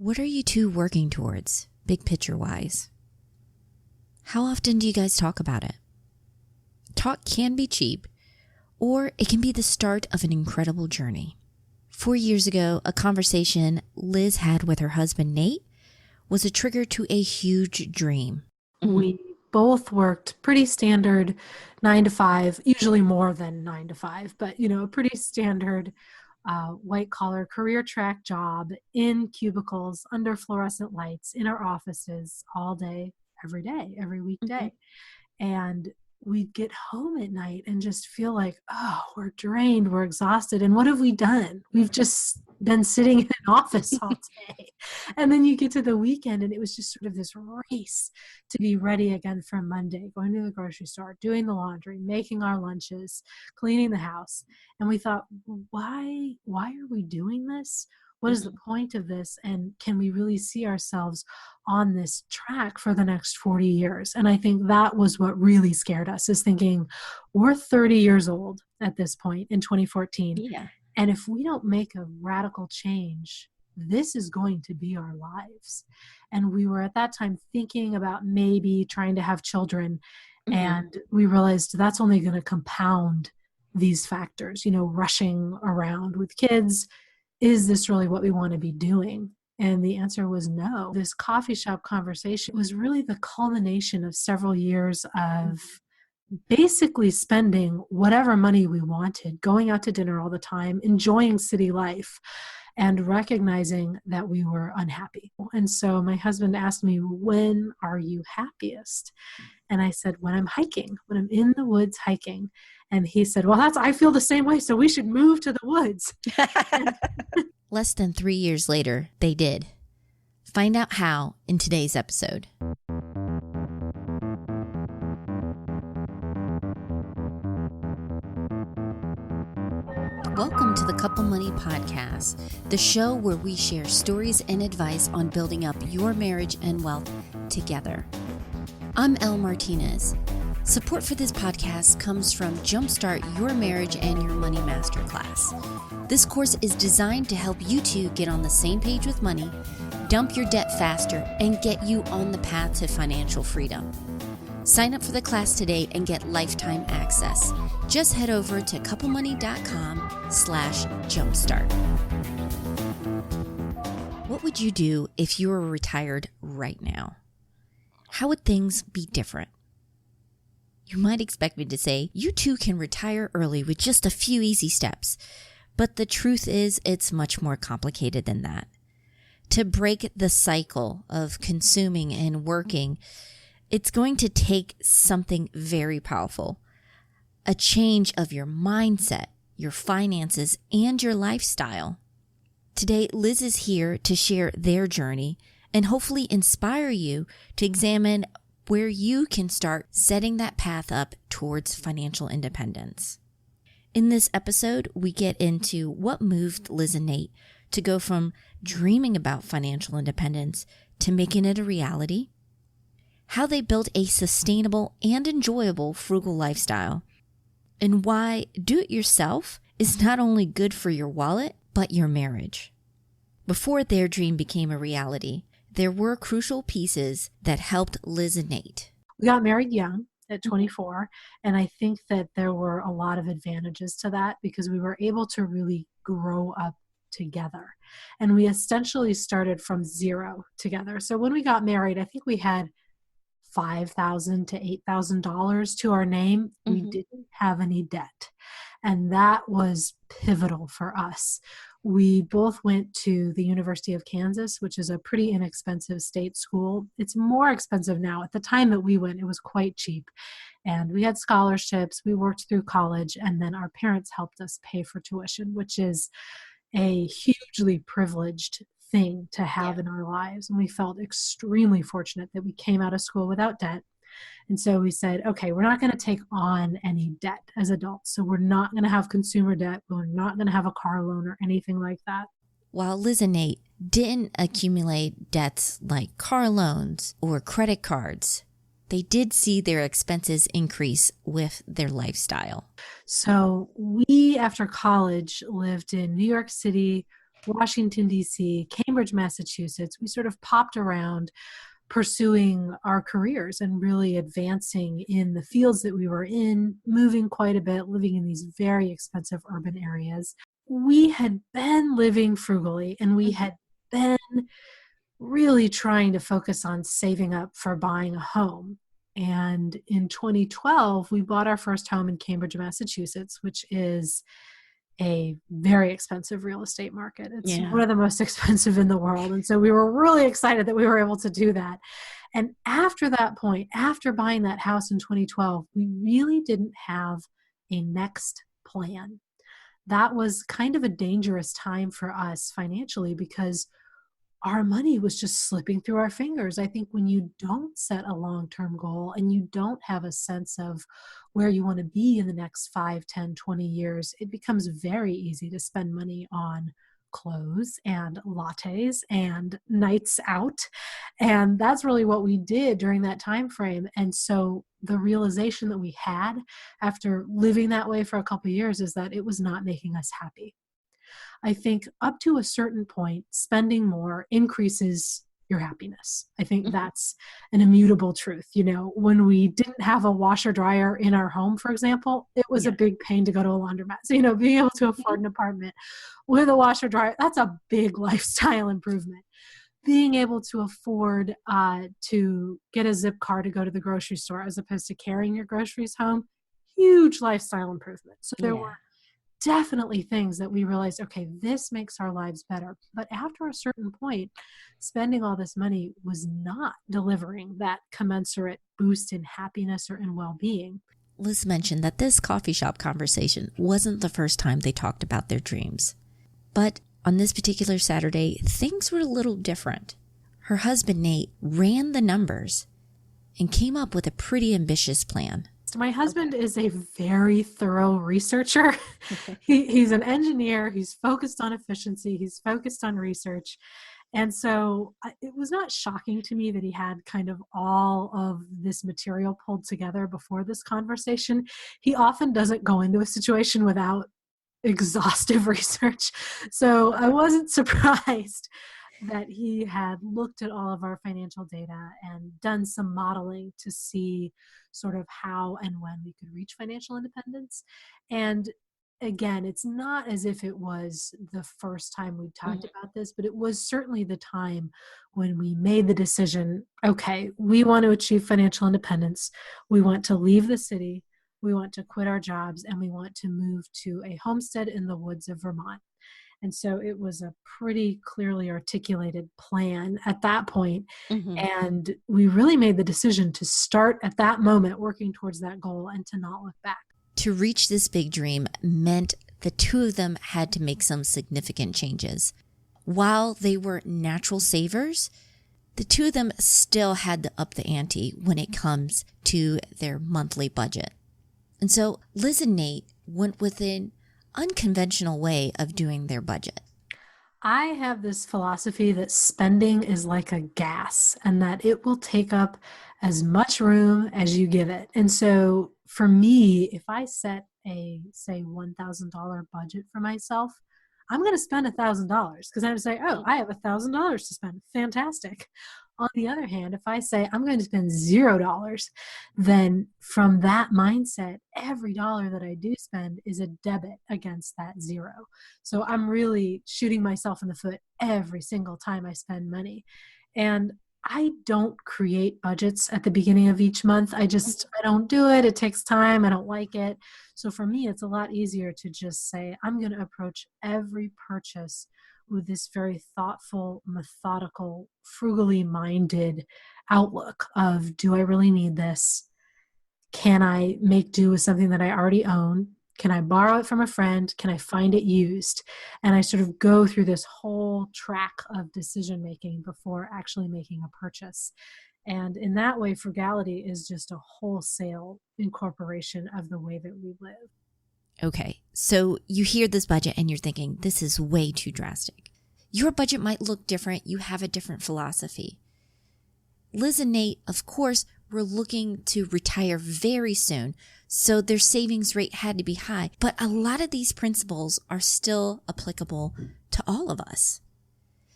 What are you two working towards, big picture wise? How often do you guys talk about it? Talk can be cheap, or it can be the start of an incredible journey. 4 years ago, a conversation Liz had with her husband, Nate, was a trigger to a huge dream. We both worked pretty standard 9 to 5, usually more than 9 to 5, but a pretty standard white collar career track job in cubicles under fluorescent lights in our offices all day, every weekday. And we'd get home at night and just feel like, oh, we're drained, we're exhausted. And what have we done? We've just been sitting in an office all day. And then you get to the weekend and it was just sort of this race to be ready again for Monday, going to the grocery store, doing the laundry, making our lunches, cleaning the house. And we thought, why are we doing this? What is the point of this? And can we really see ourselves on this track for the next 40 years? And I think that was what really scared us, is thinking we're 30 years old at this point in 2014. Yeah. And if we don't make a radical change, this is going to be our lives. And we were at that time thinking about maybe trying to have children. And we realized that's only going to compound these factors, rushing around with kids. Is this really what we want to be doing? And the answer was no. This coffee shop conversation was really the culmination of several years of basically spending whatever money we wanted, going out to dinner all the time, enjoying city life, and recognizing that we were unhappy. And so my husband asked me, when are you happiest? And I said, when I'm hiking, when I'm in the woods hiking. And he said, well, I feel the same way, so we should move to the woods. Less than 3 years later, they did. Find out how in today's episode. Welcome to the Couple Money Podcast, the show where we share stories and advice on building up your marriage and wealth together. I'm Elle Martinez. Support for this podcast comes from Jumpstart Your Marriage and Your Money Masterclass. This course is designed to help you two get on the same page with money, dump your debt faster, and get you on the path to financial freedom. Sign up for the class today and get lifetime access. Just head over to couplemoney.com/jumpstart. What would you do if you were retired right now? How would things be different? You might expect me to say, you too can retire early with just a few easy steps. But the truth is, it's much more complicated than that. To break the cycle of consuming and working, it's going to take something very powerful. A change of your mindset, your finances, and your lifestyle. Today, Liz is here to share their journey and hopefully inspire you to examine where you can start setting that path up towards financial independence. In this episode, we get into what moved Liz and Nate to go from dreaming about financial independence to making it a reality, how they built a sustainable and enjoyable frugal lifestyle, and why do-it-yourself is not only good for your wallet, but your marriage. Before their dream became a reality, there were crucial pieces that helped Liz and Nate. We got married young at 24, and I think that there were a lot of advantages to that because we were able to really grow up together. And we essentially started from zero together. So when we got married, I think we had $5,000 to $8,000 to our name. We didn't have any debt. And that was pivotal for us. We both went to the University of Kansas, which is a pretty inexpensive state school. It's more expensive now. At the time that we went, it was quite cheap. And we had scholarships. We worked through college, and then our parents helped us pay for tuition, which is a hugely privileged thing to have in our lives. And we felt extremely fortunate that we came out of school without debt. And so we said, okay, we're not going to take on any debt as adults. So we're not going to have consumer debt. We're not going to have a car loan or anything like that. While Liz and Nate didn't accumulate debts like car loans or credit cards, they did see their expenses increase with their lifestyle. So we, after college, lived in New York City Washington, D.C., Cambridge, Massachusetts. We sort of popped around pursuing our careers and really advancing in the fields that we were in, moving quite a bit, living in these very expensive urban areas. We had been living frugally, and we had been really trying to focus on saving up for buying a home. And in 2012, we bought our first home in Cambridge, Massachusetts, which is a very expensive real estate market. It's one of the most expensive in the world. And so we were really excited that we were able to do that. And after that point, after buying that house in 2012, we really didn't have a next plan. That was kind of a dangerous time for us financially because our money was just slipping through our fingers. I think when you don't set a long-term goal and you don't have a sense of where you want to be in the next 5, 10, 20 years, it becomes very easy to spend money on clothes and lattes and nights out. And that's really what we did during that time frame. And so the realization that we had after living that way for a couple of years is that it was not making us happy. I think up to a certain point, spending more increases your happiness. I think that's an immutable truth. You know, when we didn't have a washer dryer in our home, for example, it was a big pain to go to a laundromat. So, you know, being able to afford an apartment with a washer dryer, that's a big lifestyle improvement. Being able to afford to get a zip car to go to the grocery store as opposed to carrying your groceries home, huge lifestyle improvement. So there were definitely things that we realized, okay, this makes our lives better. But after a certain point, spending all this money was not delivering that commensurate boost in happiness or in well-being. Liz mentioned that this coffee shop conversation wasn't the first time they talked about their dreams. But on this particular Saturday, things were a little different. Her husband, Nate, ran the numbers and came up with a pretty ambitious plan. My husband is a very thorough researcher. He's an engineer. He's focused on efficiency. He's focused on research. And so it was not shocking to me that he had kind of all of this material pulled together before this conversation. He often doesn't go into a situation without exhaustive research. So I wasn't surprised that he had looked at all of our financial data and done some modeling to see sort of how and when we could reach financial independence. And again, it's not as if it was the first time we talked about this, but it was certainly the time when we made the decision, okay, we want to achieve financial independence. We want to leave the city. We want to quit our jobs, and we want to move to a homestead in the woods of Vermont. And so it was a pretty clearly articulated plan at that point. And we really made the decision to start at that moment working towards that goal and to not look back. To reach this big dream meant the two of them had to make some significant changes. While they were natural savers, the two of them still had to up the ante when it comes to their monthly budget. And so Liz and Nate went with an unconventional way of doing their budget. I have this philosophy that spending is like a gas and that it will take up as much room as you give it. And so for me, if I set a, say, $1,000 budget for myself, I'm going to spend $1,000 because I'm going to say, oh, I have $1,000 to spend. Fantastic. On the other hand, if I say I'm going to spend $0, then from that mindset, every dollar that I do spend is a debit against that zero. So I'm really shooting myself in the foot every single time I spend money. And I don't create budgets at the beginning of each month. I don't do it. It takes time. I don't like it. So for me, it's a lot easier to just say, I'm going to approach every purchase with this very thoughtful, methodical, frugally minded outlook of, do I really need this? Can I make do with something that I already own? Can I borrow it from a friend? Can I find it used? And I sort of go through this whole track of decision making before actually making a purchase. And in that way, frugality is just a wholesale incorporation of the way that we live. Okay, so you hear this budget and you're thinking, this is way too drastic. Your budget might look different. You have a different philosophy. Liz and Nate, of course, were looking to retire very soon. So their savings rate had to be high. But a lot of these principles are still applicable to all of us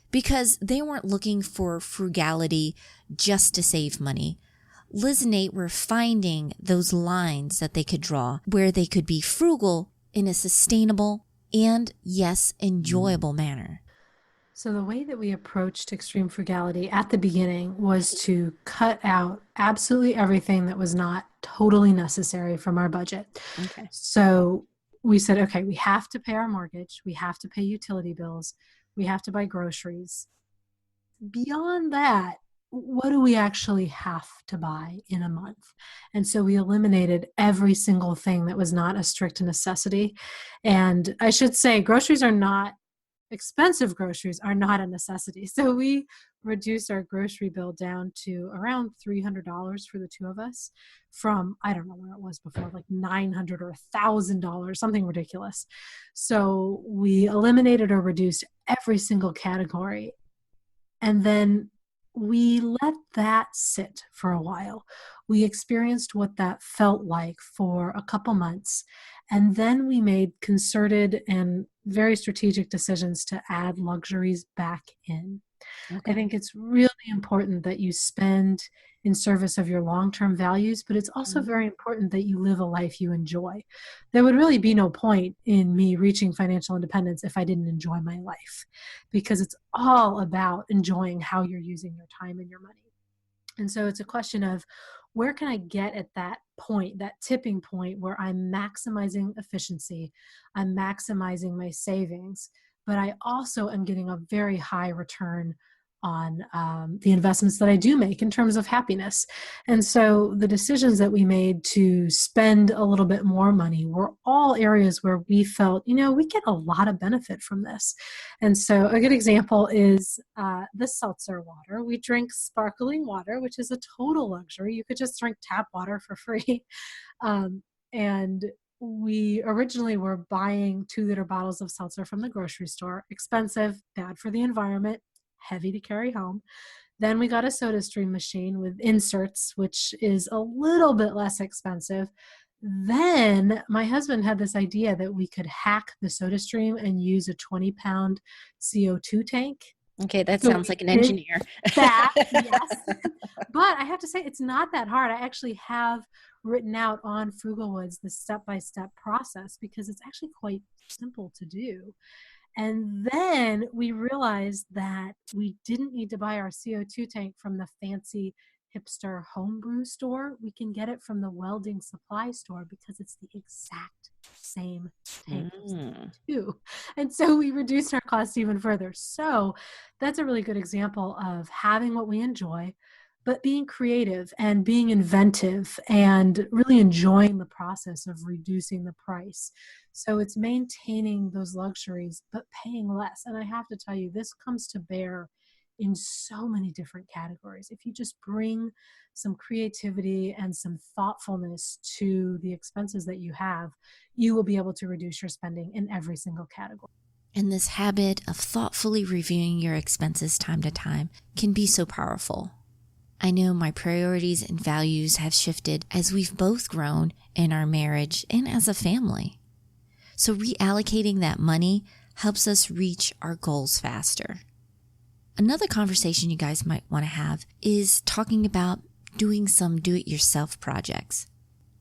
because they weren't looking for frugality just to save money. Liz and Nate were finding those lines that they could draw where they could be frugal in a sustainable and, yes, enjoyable manner. So the way that we approached extreme frugality at the beginning was to cut out absolutely everything that was not totally necessary from our budget. Okay. So we said, okay, we have to pay our mortgage, we have to pay utility bills, we have to buy groceries. Beyond that, what do we actually have to buy in a month? And so we eliminated every single thing that was not a strict necessity. And I should say, expensive groceries are not a necessity. So we reduced our grocery bill down to around $300 for the two of us from, I don't know where it was before, like $900 or $1,000, something ridiculous. So we eliminated or reduced every single category. And then we let that sit for a while. We experienced what that felt like for a couple months. And then we made concerted and very strategic decisions to add luxuries back in. Okay. I think it's really important that you spend in service of your long-term values, but it's also very important that you live a life you enjoy. There would really be no point in me reaching financial independence if I didn't enjoy my life, because it's all about enjoying how you're using your time and your money. And so it's a question of, where can I get at that point, that tipping point where I'm maximizing efficiency, I'm maximizing my savings, but I also am getting a very high return on the investments that I do make in terms of happiness. And so the decisions that we made to spend a little bit more money were all areas where we felt, we get a lot of benefit from this. And so a good example is the seltzer water. We drink sparkling water, which is a total luxury. You could just drink tap water for free. And we originally were buying 2-liter bottles of seltzer from the grocery store. Expensive, bad for the environment, heavy to carry home. Then we got a SodaStream machine with inserts, which is a little bit less expensive. Then my husband had this idea that we could hack the SodaStream and use a 20-pound CO2 tank. Okay, that sounds like an engineer. That, yes. But I have to say, it's not that hard. I actually have written out on Frugalwoods the step-by-step process because it's actually quite simple to do. And then we realized that we didn't need to buy our CO2 tank from the fancy hipster homebrew store. We can get it from the welding supply store because it's the exact same tank of CO2. And so we reduced our costs even further. So that's a really good example of having what we enjoy, but being creative and being inventive and really enjoying the process of reducing the price. So it's maintaining those luxuries, but paying less. And I have to tell you, this comes to bear in so many different categories. If you just bring some creativity and some thoughtfulness to the expenses that you have, you will be able to reduce your spending in every single category. And this habit of thoughtfully reviewing your expenses time to time can be so powerful. I know my priorities and values have shifted as we've both grown in our marriage and as a family. So reallocating that money helps us reach our goals faster. Another conversation you guys might want to have is talking about doing some do-it-yourself projects.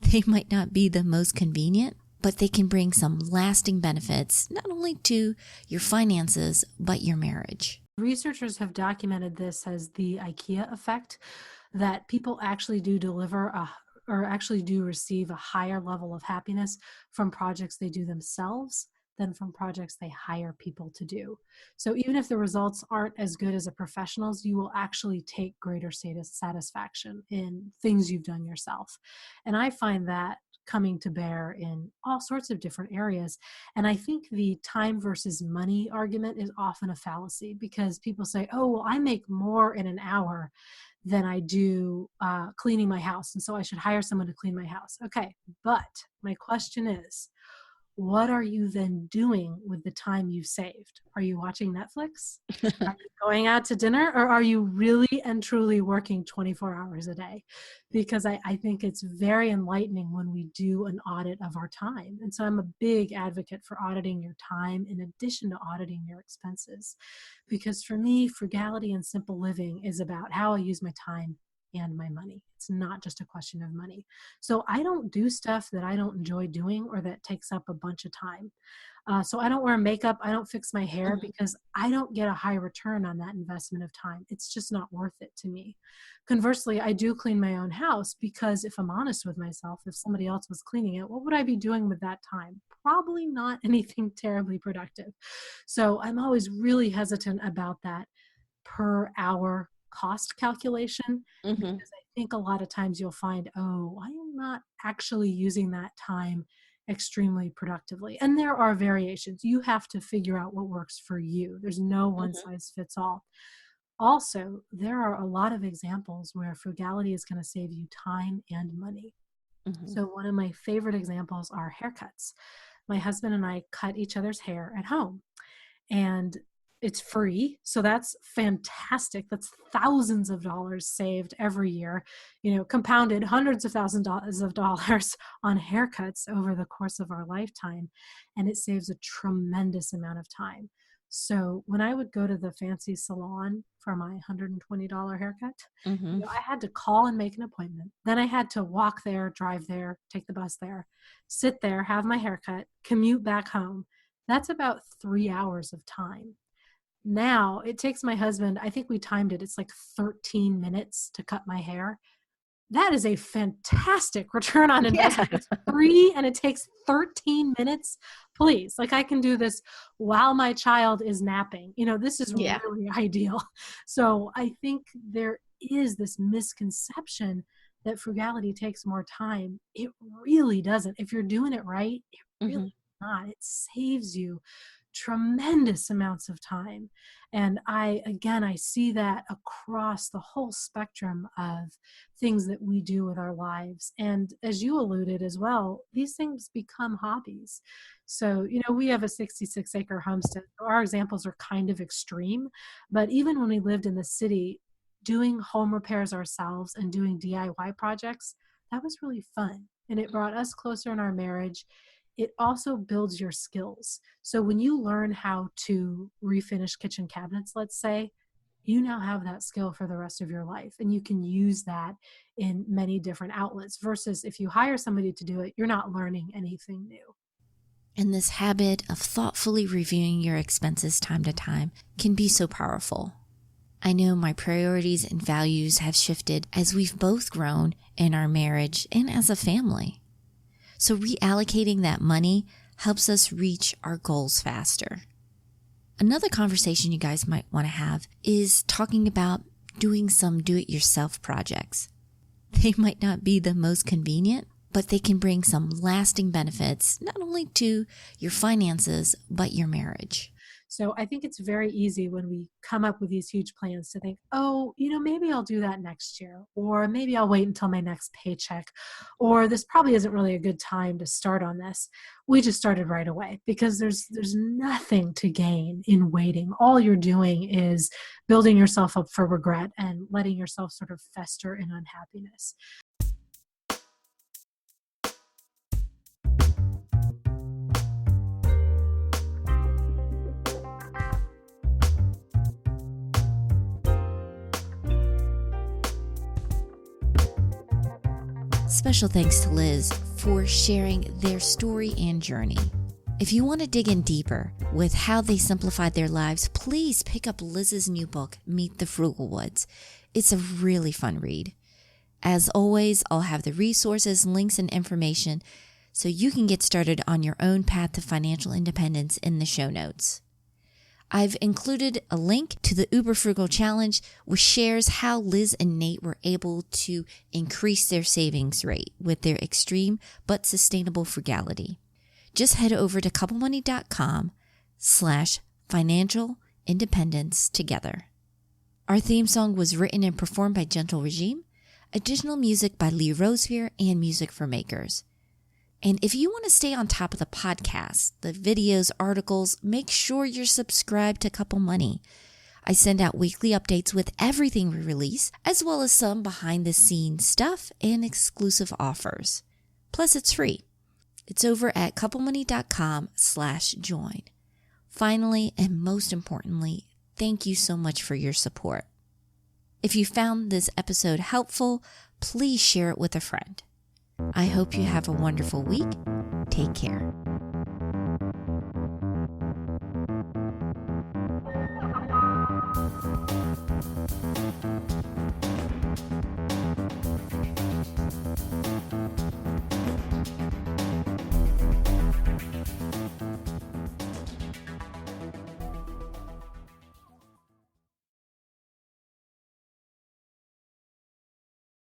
They might not be the most convenient, but they can bring some lasting benefits, not only to your finances, but your marriage. Researchers have documented this as the IKEA effect, that people actually do receive a higher level of happiness from projects they do themselves than from projects they hire people to do. So even if the results aren't as good as a professional's, you will actually take greater satisfaction in things you've done yourself. And I find that coming to bear in all sorts of different areas. And I think the time versus money argument is often a fallacy because people say, oh, well, I make more in an hour than I do cleaning my house. And so I should hire someone to clean my house. Okay, but my question is, what are you then doing with the time you've saved? Are you watching Netflix? Are you going out to dinner? Or are you really and truly working 24 hours a day? Because I think it's very enlightening when we do an audit of our time. And so I'm a big advocate for auditing your time in addition to auditing your expenses. Because for me, frugality and simple living is about how I use my time and my money. It's not just a question of money. So I don't do stuff that I don't enjoy doing or that takes up a bunch of time. So I don't wear makeup. I don't fix my hair because I don't get a high return on that investment of time. It's just not worth it to me. Conversely, I do clean my own house because if I'm honest with myself, if somebody else was cleaning it, what would I be doing with that time? Probably not anything terribly productive. So I'm always really hesitant about that per hour cost calculation because I think a lot of times you'll find, oh, I am not actually using that time extremely productively. And there are variations. You have to figure out what works for you. There's no one size fits all. Also, there are a lot of examples where frugality is going to save you time and money. So one of my favorite examples are haircuts. My husband and I cut each other's hair at home, and it's free. So that's fantastic. That's thousands of dollars saved every year, compounded hundreds of thousands of dollars on haircuts over the course of our lifetime. And it saves a tremendous amount of time. So when I would go to the fancy salon for my $120 haircut, I had to call and make an appointment. Then I had to walk there, drive there, take the bus there, sit there, have my haircut, commute back home. That's about 3 hours of time. Now it takes my husband, I think we timed it, it's like 13 minutes to cut my hair. That is a fantastic return on investment. It's free and it takes 13 minutes. Please, I can do this while my child is napping. This is really ideal. So I think there is this misconception that frugality takes more time. It really doesn't. If you're doing it right, it really not. It saves you tremendous amounts of time. And I see that across the whole spectrum of things that we do with our lives. And as you alluded as well, these things become hobbies. So, we have a 66-acre homestead. Our examples are kind of extreme, but even when we lived in the city, doing home repairs ourselves and doing DIY projects, that was really fun. And it brought us closer in our marriage. It also builds your skills. So when you learn how to refinish kitchen cabinets, let's say, you now have that skill for the rest of your life. And you can use that in many different outlets versus if you hire somebody to do it, you're not learning anything new. And this habit of thoughtfully reviewing your expenses time to time can be so powerful. I know my priorities and values have shifted as we've both grown in our marriage and as a family. So reallocating that money helps us reach our goals faster. Another conversation you guys might want to have is talking about doing some do-it-yourself projects. They might not be the most convenient, but they can bring some lasting benefits, not only to your finances, but your marriage. So I think it's very easy when we come up with these huge plans to think, oh, maybe I'll do that next year, or maybe I'll wait until my next paycheck, or this probably isn't really a good time to start on this. We just started right away because there's nothing to gain in waiting. All you're doing is building yourself up for regret and letting yourself sort of fester in unhappiness. Special thanks to Liz for sharing their story and journey. If you want to dig in deeper with how they simplified their lives, please pick up Liz's new book, Meet the Frugalwoods. It's a really fun read. As always, I'll have the resources, links, and information so you can get started on your own path to financial independence in the show notes. I've included a link to the Uber Frugal Challenge, which shares how Liz and Nate were able to increase their savings rate with their extreme but sustainable frugality. Just head over to couplemoney.com/financial independence together. Our theme song was written and performed by Gentle Regime, additional music by Lee Rosevear, and Music for Makers. And if you want to stay on top of the podcast, the videos, articles, make sure you're subscribed to Couple Money. I send out weekly updates with everything we release, as well as some behind the scenes stuff and exclusive offers. Plus, it's free. It's over at couplemoney.com/join. Finally, and most importantly, thank you so much for your support. If you found this episode helpful, please share it with a friend. I hope you have a wonderful week. Take care.